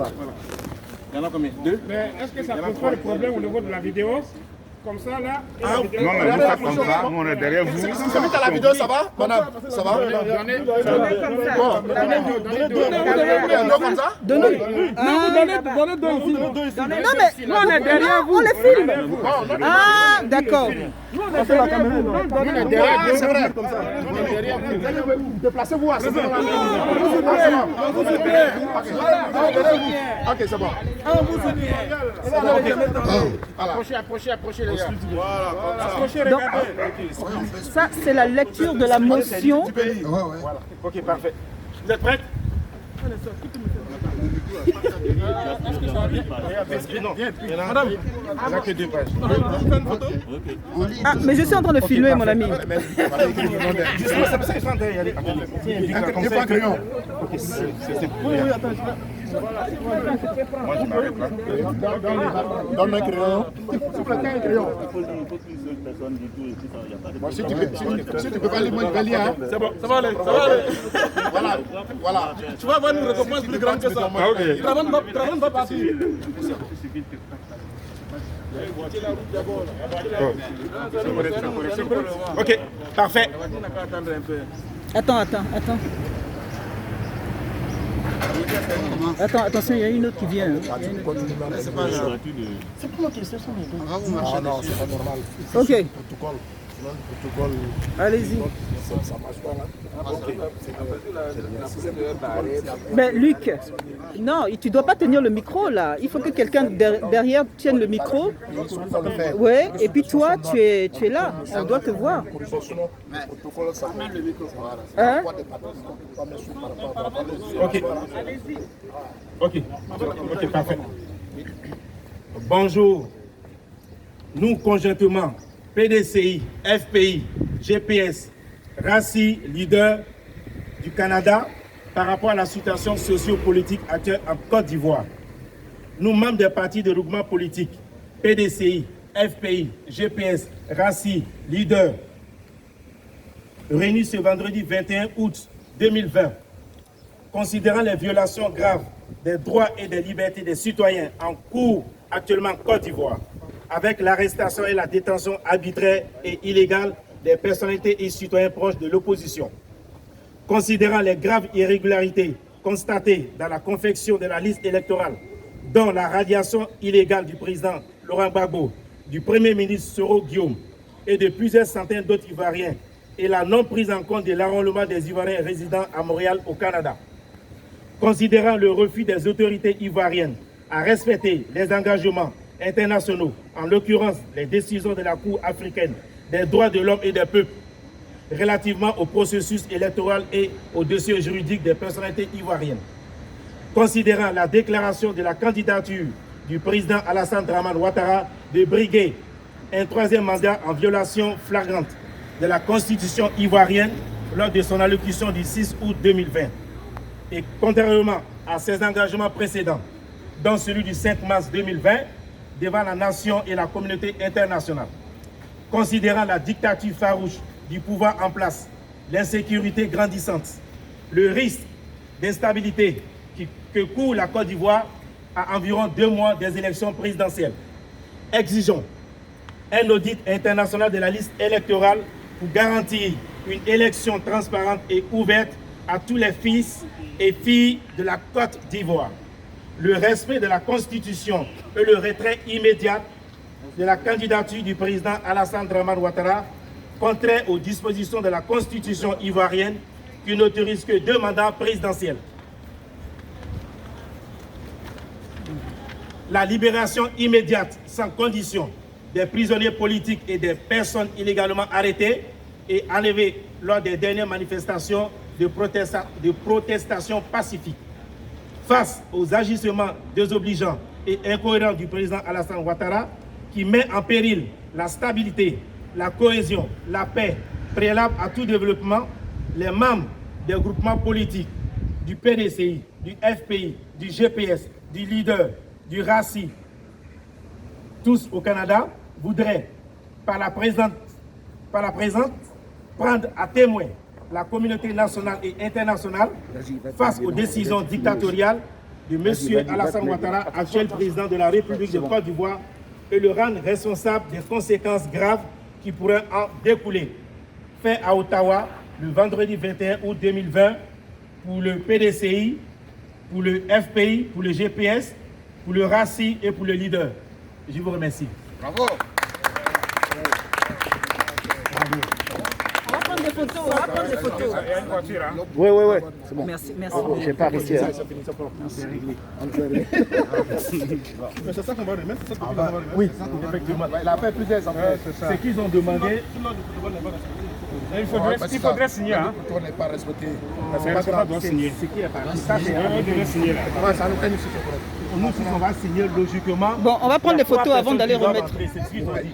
quoi. Il y en a combien? 2? Mais est-ce que ça pose pas de problème au niveau de la vidéo? Comme ça, là. Non, mais vous faites comme ça, nous on est derrière vous. Si celui qui a la vidéo, ça va? Madame, ça va? Donnez Comme ça? Donnez. Donnez deux aussi. Non, mais Nous, on est derrière vous. on les filme. Ah, d'accord. Nous, on est derrière vous. Nous, on est derrière vous. C'est vrai. Comme ça. On est derrière vous. Déplacez-vous à ce moment-là. Ok, c'est bon. Approchez les gars. Donc, ça, c'est la lecture de la motion. Voilà. Ok, parfait. Vous êtes prêts? Non, madame, il n'y a que 2 pages. Ah, mais je suis en train de filmer, mon ami. Justement, c'est pour ça que je suis en train d'y aller. Il faut un crayon. Ok, c'est bon. Moi, je m'arrête là. Donne un crayon. S'il vous plaît, un crayon. Si tu peux pas lire, moi je vais lire. C'est bon, ça va aller. Ça va aller. Voilà. Tu vas avoir une récompense plus grande que ça. Travaille va partir. Ok, parfait. Attends. Attends, attention, il y a une autre qui vient. C'est pas grave. Non, c'est pas normal. Ok, allez-y. Ça marche pas là. Mais Luc, non, tu dois pas tenir le micro là. Il faut que quelqu'un derrière tienne le micro. Ouais, et puis toi, tu es là. On doit te voir. Hein? Ok, parfait. Bonjour. Nous, conjointement, PDCI, FPI, GPS, RACI, leader du Canada, par rapport à la situation socio-politique actuelle en Côte d'Ivoire. Nous, membres des partis de regroupement politique, PDCI, FPI, GPS, RACI, leader, réunis ce vendredi 21 août 2020, considérant les violations graves des droits et des libertés des citoyens en cours actuellement en Côte d'Ivoire, avec l'arrestation et la détention arbitraire et illégale des personnalités et citoyens proches de l'opposition. Considérant les graves irrégularités constatées dans la confection de la liste électorale, dont la radiation illégale du président Laurent Gbagbo, du Premier ministre Soro Guillaume et de plusieurs centaines d'autres Ivoiriens, et la non prise en compte de l'enrôlement des Ivoiriens résidant à Montréal au Canada. Considérant le refus des autorités ivoiriennes à respecter les engagements internationaux, en l'occurrence les décisions de la Cour africaine des droits de l'homme et des peuples, relativement au processus électoral et au dossier juridique des personnalités ivoiriennes. Considérant la déclaration de la candidature du président Alassane Dramane Ouattara de briguer un 3e mandat en violation flagrante de la Constitution ivoirienne lors de son allocution du 6 août 2020. Et contrairement à ses engagements précédents, dont celui du 5 mars 2020, devant la nation et la communauté internationale. Considérant la dictature farouche du pouvoir en place, l'insécurité grandissante, le risque d'instabilité que court la Côte d'Ivoire à environ 2 mois des élections présidentielles. Exigeons un audit international de la liste électorale pour garantir une élection transparente et ouverte à tous les fils et filles de la Côte d'Ivoire. Le respect de la Constitution et le retrait immédiat de la candidature du président Alassane Dramane Ouattara, contraire aux dispositions de la Constitution ivoirienne qui n'autorise que 2 mandats présidentiels. La libération immédiate, sans condition, des prisonniers politiques et des personnes illégalement arrêtées et enlevées lors des dernières manifestations de protestation pacifique. Face aux agissements désobligeants et incohérents du président Alassane Ouattara, qui met en péril la stabilité, la cohésion, la paix, préalable à tout développement, les membres des groupements politiques, du PDCI, du FPI, du GPS, du leader, du RACI, tous au Canada, voudraient, par la présente, prendre à témoin la communauté nationale et internationale face aux décisions dictatoriales de M. Alassane Ouattara, actuel président de la République de Côte d'Ivoire, et le rendre responsable des conséquences graves qui pourraient en découler. Fait à Ottawa, le vendredi 21 août 2020, pour le PDCI, pour le FPI, pour le GPS, pour le RACI et pour le leader. Je vous remercie. Bravo. On va prendre des photos, on va prendre des photos. Il y a une voiture, hein. Oui, oui, oui, c'est bon. Merci, merci. Je n'ai pas arrêté. Hein. Mais c'est ça qu'on va remettre, c'est ça qu'on va remettre. Oui, effectivement. Il a fait plusieurs affaires. C'est qu'ils ont demandé. Il faudrait signer. Hein. Le protocole n'est pas respecté. C'est pas doit signer. C'est qui est parti. Ça, c'est On devrait signer là. nous, si on va signer logiquement. Bon, on va prendre des photos avant d'aller remettre. C'est ce qu'ils ont dit.